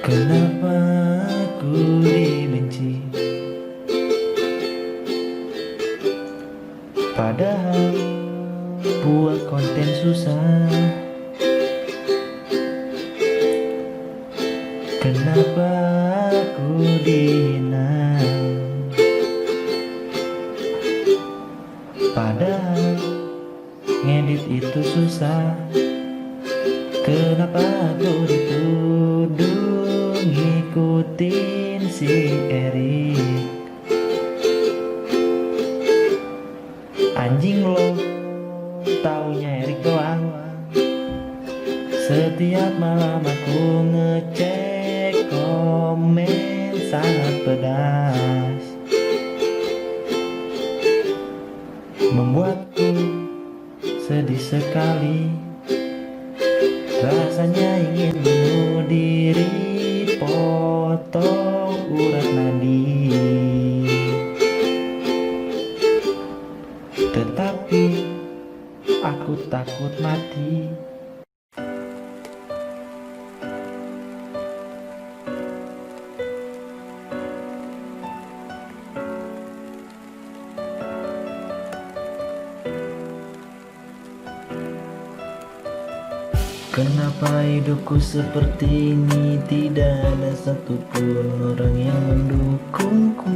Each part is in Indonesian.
Kenapa aku dibenci, padahal buat konten susah. Kenapa aku dihina, padahal ngedit itu susah. Kenapa aku dituduh ngikutin si Erik? Anjing lo, taunya Erik doang. Setiap malam aku ngecek komen sangat pedas, membuatku sedih sekali. Rasanya ingin bunuh diri, potong urat nadi. Tetapi aku takut mati. Kenapa hidupku seperti ini? Tidak ada satupun orang yang mendukungku.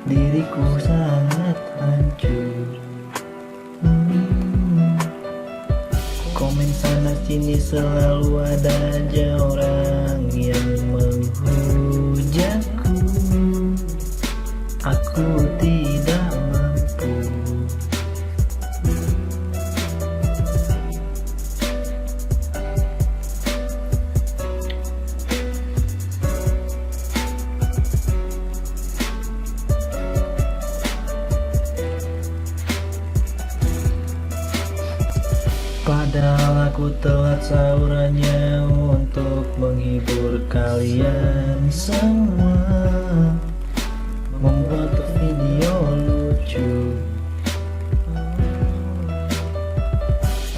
Diriku sangat hancur. Komen sana sini selalu ada aja orang yang menghujatku. Aku tidak mampu. Padahal aku telat saurannya untuk menghibur kalian semua, membuat video lucu.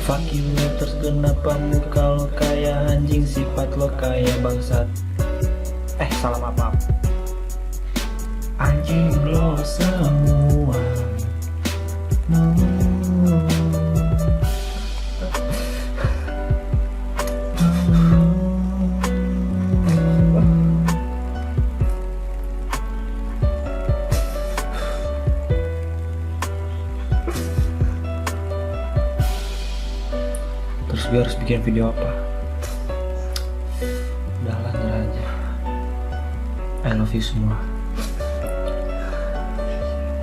Fuck you haters, kenapa muka lo kayak anjing, sifat lo kayak bangsat. Salah maaf. Anjing lo semua. Terus gue harus bikin video apa? Udahlah, nyerah aja. I love you semua.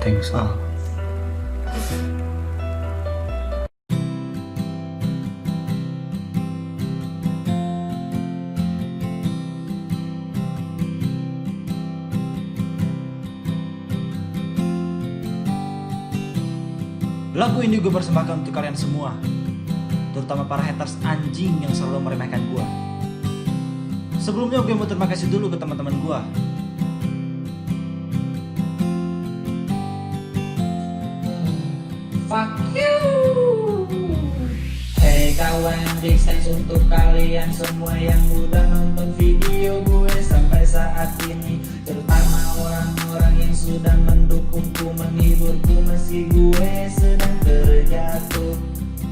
Thanks all. Lagu ini gue persembahkan untuk kalian semua, terutama para haters anjing yang selalu meremehkan gue. Sebelumnya gue mau terima kasih dulu ke teman-teman gue. Fuck you. Hey kawan, big thanks untuk kalian semua yang udah nonton video gue sampai saat ini, terutama orang-orang yang sudah mendukungku, menghiburku meski gue sedang terjatuh.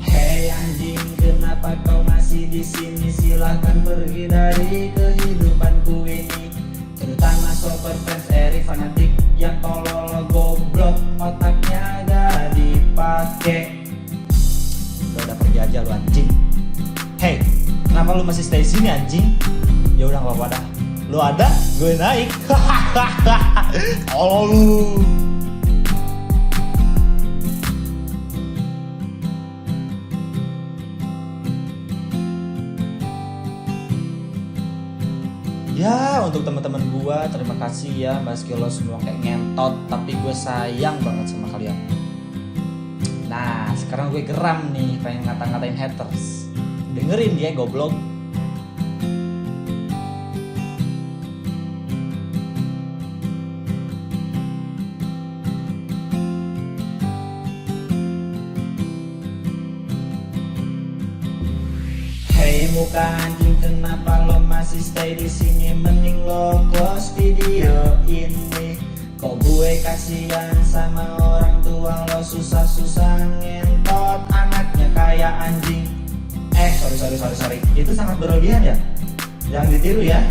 Hey anjing, kenapa kau masih di sini? Silahkan pergi dari kehidupanku ini. Terutama sobat fans Erik fanatik yang tolol goblok, otaknya gak dipake. Udah pergi aja lu anjing. Hey, kenapa lu masih stay sini anjing? Ya udah gak apa-apa dah. Lu ada, gue naik. Oh lu. Ya, untuk teman-teman gue, terima kasih ya, meski lo semua kayak ngentot, tapi gue sayang banget sama kalian. Nah, sekarang gue geram nih, pengen ngata-ngatain haters. Dengerin dia goblok. Hey muka anjing, kenapa lo masih stay di sini? Mending lo close video ini. Kok gue kasihan sama orang tua lo, susah-susah ngentot anaknya kayak anjing. Sorry, itu sangat berlebihan ya, jangan ditiru ya.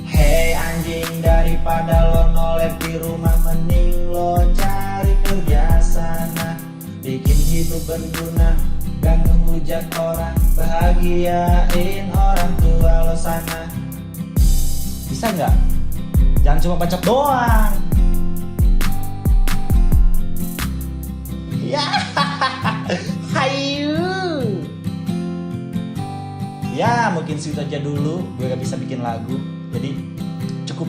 Hei anjing, daripada lo nolep di rumah, mending lo cari kerja sana. Bikin hidup berguna, gak ngehujat orang, bahagiain orang tua lo sana. Bisa nggak? Jangan cuma bacot doang. Ya, hayu. Ya mungkin segitu aja dulu. Gue gak bisa bikin lagu, jadi cukup.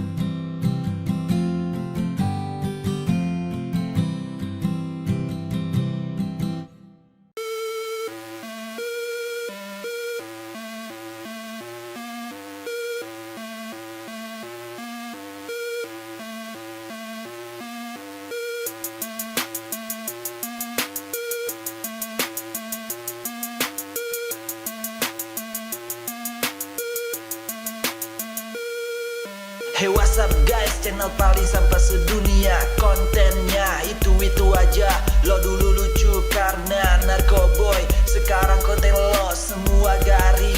Hey what's up guys, channel paling sampah sedunia. Kontennya itu aja. Lo dulu lucu karena narkoboy, sekarang konten lo semua garing.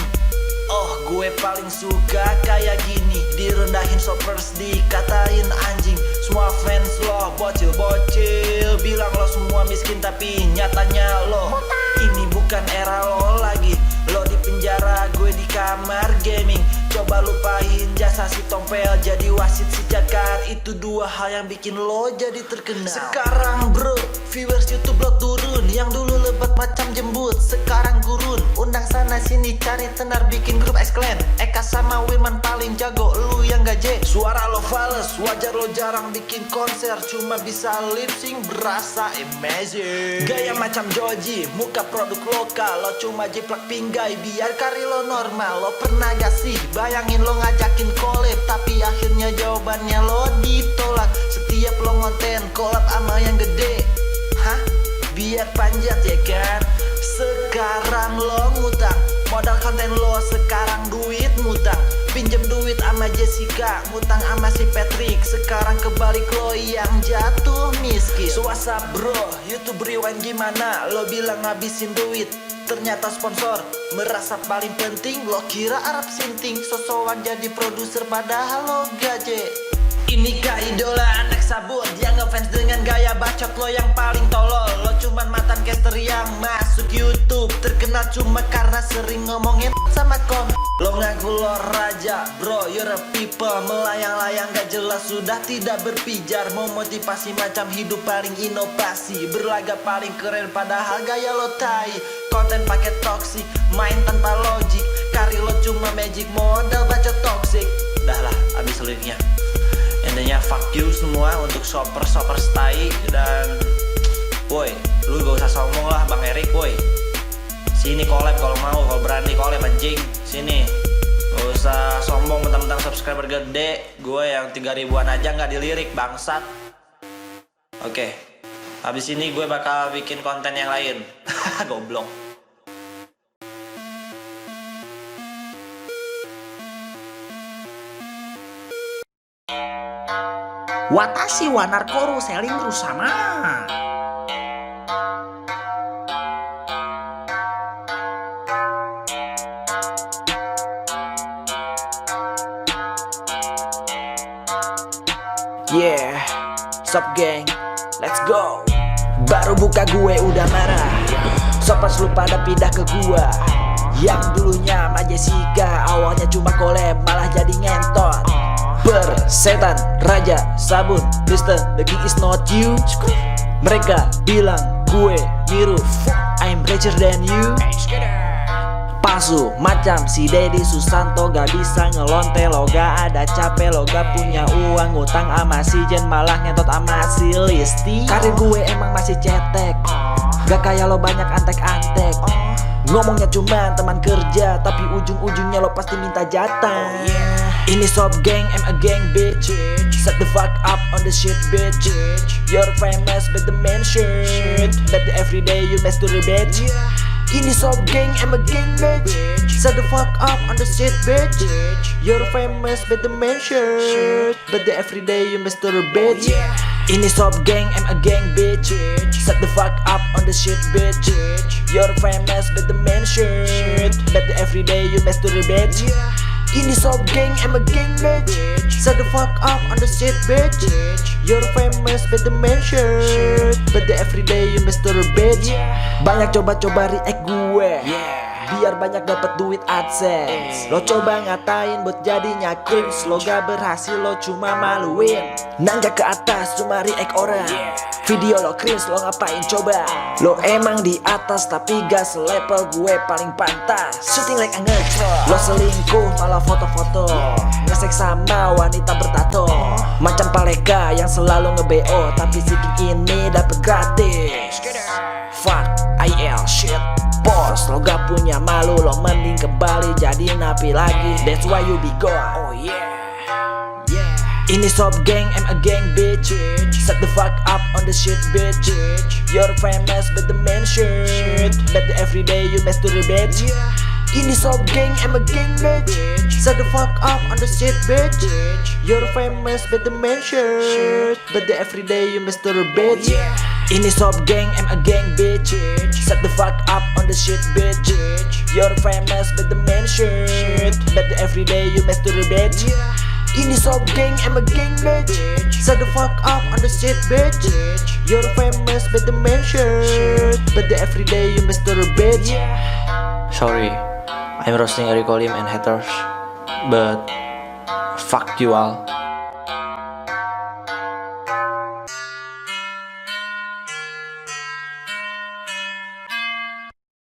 Oh gue paling suka kayak gini, direndahin sopers, dikatain anjing. Semua fans lo bocil-bocil, bilang lo semua miskin tapi nyatanya lo ini bukan era lo lagi. Lo di penjara, gue di kamar gaming. Coba lupain jasa si tompel jadi wasit si jakar. Itu dua hal yang bikin lo jadi terkenal. Sekarang bro, viewers YouTube lo turun. Yang dulu lebat macam jembut, sekarang gurun. Undang sana sini cari tenar, bikin grup X-Clan. Eka sama Wirman paling jago, lu yang gaje. Suara lo fals, wajar lo jarang bikin konser. Cuma bisa lip sync, berasa amazing. Gaya macam Joji, muka produk lokal. Lo cuma jiplak pinggai, biar kari lo normal. Lo pernah gak sih bayangin lo ngajakin collab, tapi akhirnya jawabannya lo ditolak. Setiap lo ngonten collab sama yang gede, hah? Biar panjat ya kan? Sekarang lo ngutang, modal konten lo sekarang duit ngutang. Pinjem duit sama Jessica, ngutang sama si Patrick. Sekarang kebalik lo yang jatuh miskin. So what's up bro, YouTube rewind gimana? Lo bilang ngabisin duit, ternyata sponsor merasa paling penting. Lo kira Arab sinting, sosokan jadi produser padahal lo gaje. Inikah idola anak sabun yang ngefans dengan gaya bacot lo yang paling tolol. Lo cuman mantan caster yang masuk YouTube, terkenal cuma karena sering ngomongin sama kon. Lo ngaku lo raja, bro you're a people. Melayang-layang gak jelas, sudah tidak berpijar. Mau motivasi macam hidup paling inovasi, berlagak paling keren padahal gaya lo tai. Konten pakai toxic, main tanpa logik. Kari lo cuma magic, modal baca toxic. Udah lah, abis liriknya. Intinya fuck you semua untuk shopper stay. Dan woi, lu gak usah sombong lah Bang Erik woi. Sini collab kalau mau, kalau berani collab anjing. Sini gak usah sombong mentang-mentang subscriber gede. Gue yang 3 ribuan aja gak dilirik bangsat. Oke, habis ini gue bakal bikin konten yang lain. Goblok. Watashi wa narkoru selling rusama. Yeah, sup gang, let's go. Baru buka gue udah marah, sopas lu pada pindah ke gua. Yang dulunya sama Jessica, awalnya cuma collab malah jadi ngentot. Persetan, raja, sabun, Kristen, the king is not you. Mereka bilang gue miru, I'm richer than you. Palsu macam si Dedi Susanto, gak bisa ngelonte. Lo gak ada capek, lo gak punya uang. Ngutang ama si Jen, malah ngentot ama si Listi. Karir gue emang masih cetek, gak kayak lo banyak antek-antek. Ngomongnya cuma teman kerja, tapi ujung-ujungnya lo pasti minta jatah. Ini sob gang, I'm a gang bitch. Shut the fuck up on the shit bitch. You're famous but the man shit, but every day you mess to the bitch. Ini sob gang, I'm a gang bitch. Shut the fuck up on the shit bitch. You're famous with the man shirt, but the everyday you masturbate bitch. Ini sob gang, I'm a gang bitch. Shut the fuck up on the shit bitch. You're famous with the man shirt, but the everyday you masturbate bitch. Ini sob gang, I'm a gang bitch. Shut the fuck up on the shit bitch. You're famous with the man shirt, but the everyday you masturbate bitch. Banyak coba-coba react gue, biar banyak dapat duit AdSense. Lo coba ngatain buat jadinya cringe, lo gak berhasil, lo cuma maluin. Nanggak ke atas cuma react orang, video lo cringe, lo ngapain coba? Lo emang di atas tapi gak selevel gue paling pantas. Shooting like a nge-troll, lo selingkuh malah foto-foto, ngesek sama wanita bertato. Macam Paleka yang selalu nge-BO, tapi siking ini dapet gratis. Fuck IL shit boss, lo gak punya malu, lo mending kembali jadi napi lagi. That's why you be gone. Oh yeah. Ini sob gang, I'm a gang bitch. Shut the fuck up on the shit bitch. You're famous with the man shirt, but the everyday you masturbate bitch. Ini sob gang, I'm a gang bitch. Shut the fuck up on the shit bitch. You're famous with the man shirt, but the everyday you masturbate bitch. Ini sob gang, I'm a gang bitch. Shut the fuck up on the shit bitch. You're famous with the man shirt, but the everyday you masturbate bitch. Ini sob gang, I'm a gang bitch. Shut the fuck up on the shit bitch. You're famous with the man shirt, but the everyday you masturbate bitch. Sorry, I'm roasting Eric Olim and haters, but fuck you all.